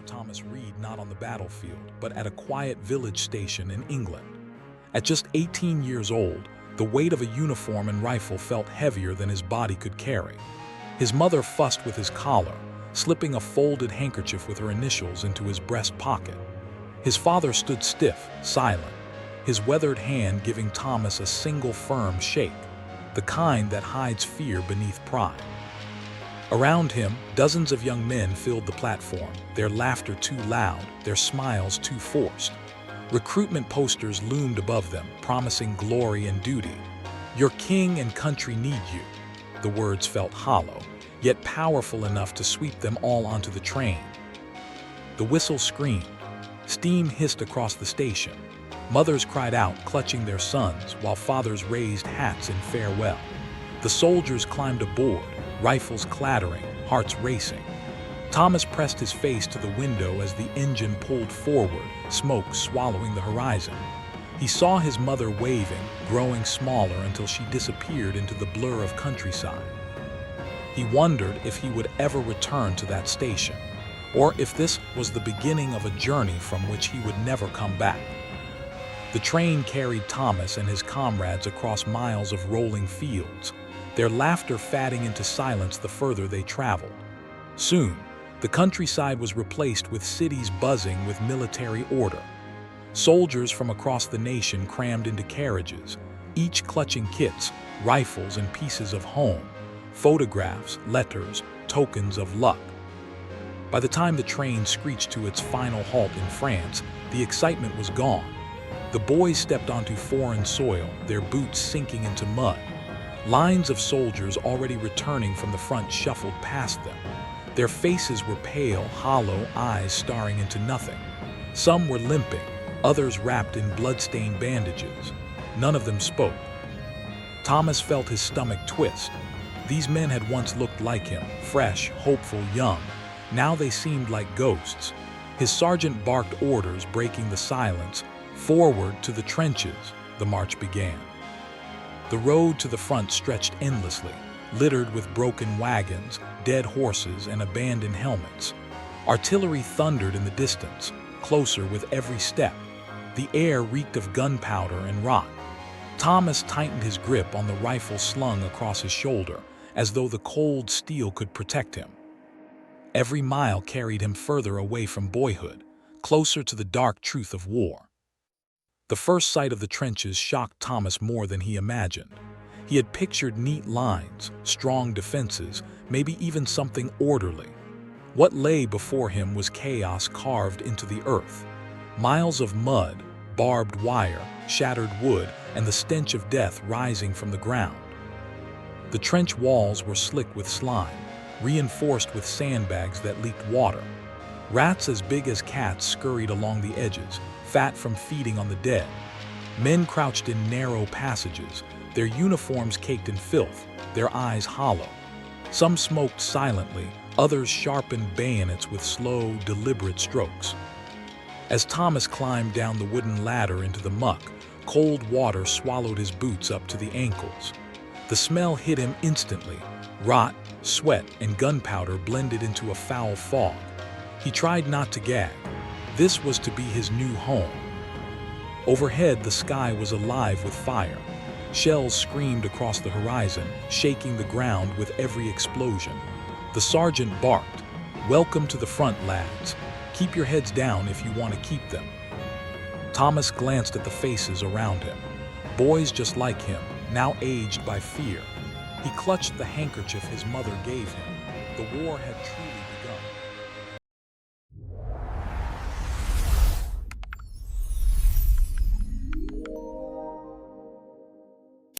for Thomas Reed not on the battlefield, but at a quiet village station in England. At just 18 years old, the weight of a uniform and rifle felt heavier than his body could carry. His mother fussed with his collar, slipping a folded handkerchief with her initials into his breast pocket. His father stood stiff, silent, his weathered hand giving Thomas a single firm shake, the kind that hides fear beneath pride. Around him, dozens of young men filled the platform, their laughter too loud, their smiles too forced. Recruitment posters loomed above them, promising glory and duty. "Your king and country need you." The words felt hollow, yet powerful enough to sweep them all onto the train. The whistle screamed. Steam hissed across the station. Mothers cried out, clutching their sons, while fathers raised hats in farewell. The soldiers climbed aboard, rifles clattering, hearts racing. Thomas pressed his face to the window as the engine pulled forward, smoke swallowing the horizon. He saw his mother waving, growing smaller until she disappeared into the blur of countryside. He wondered if he would ever return to that station, or if this was the beginning of a journey from which he would never come back. The train carried Thomas and his comrades across miles of rolling fields, their laughter fading into silence the further they traveled. Soon, the countryside was replaced with cities buzzing with military order. Soldiers from across the nation crammed into carriages, each clutching kits, rifles, and pieces of home, photographs, letters, tokens of luck. By the time the train screeched to its final halt in France, the excitement was gone. The boys stepped onto foreign soil, their boots sinking into mud. Lines of soldiers already returning from the front shuffled past them. Their faces were pale, hollow eyes staring into nothing. Some were limping, others wrapped in blood-stained bandages. None of them spoke. Thomas felt his stomach twist. These men had once looked like him, fresh, hopeful, young. Now they seemed like ghosts. His sergeant barked orders, breaking the silence. Forward to the trenches, the march began. The road to the front stretched endlessly, littered with broken wagons, dead horses, and abandoned helmets. Artillery thundered in the distance, closer with every step. The air reeked of gunpowder and rot. Thomas tightened his grip on the rifle slung across his shoulder, as though the cold steel could protect him. Every mile carried him further away from boyhood, closer to the dark truth of war. The first sight of the trenches shocked Thomas more than he imagined. He had pictured neat lines, strong defenses, maybe even something orderly. What lay before him was chaos carved into the earth. Miles of mud, barbed wire, shattered wood, and the stench of death rising from the ground. The trench walls were slick with slime, reinforced with sandbags that leaked water. Rats as big as cats scurried along the edges, fat from feeding on the dead. Men crouched in narrow passages, their uniforms caked in filth, their eyes hollow. Some smoked silently, others sharpened bayonets with slow, deliberate strokes. As Thomas climbed down the wooden ladder into the muck, cold water swallowed his boots up to the ankles. The smell hit him instantly. Rot, sweat, and gunpowder blended into a foul fog. He tried not to gag. This was to be his new home. Overhead, the sky was alive with fire. Shells screamed across the horizon, shaking the ground with every explosion. The sergeant barked, "Welcome to the front, lads. Keep your heads down if you want to keep them." Thomas glanced at the faces around him. Boys just like him, now aged by fear. He clutched the handkerchief his mother gave him. The war had truly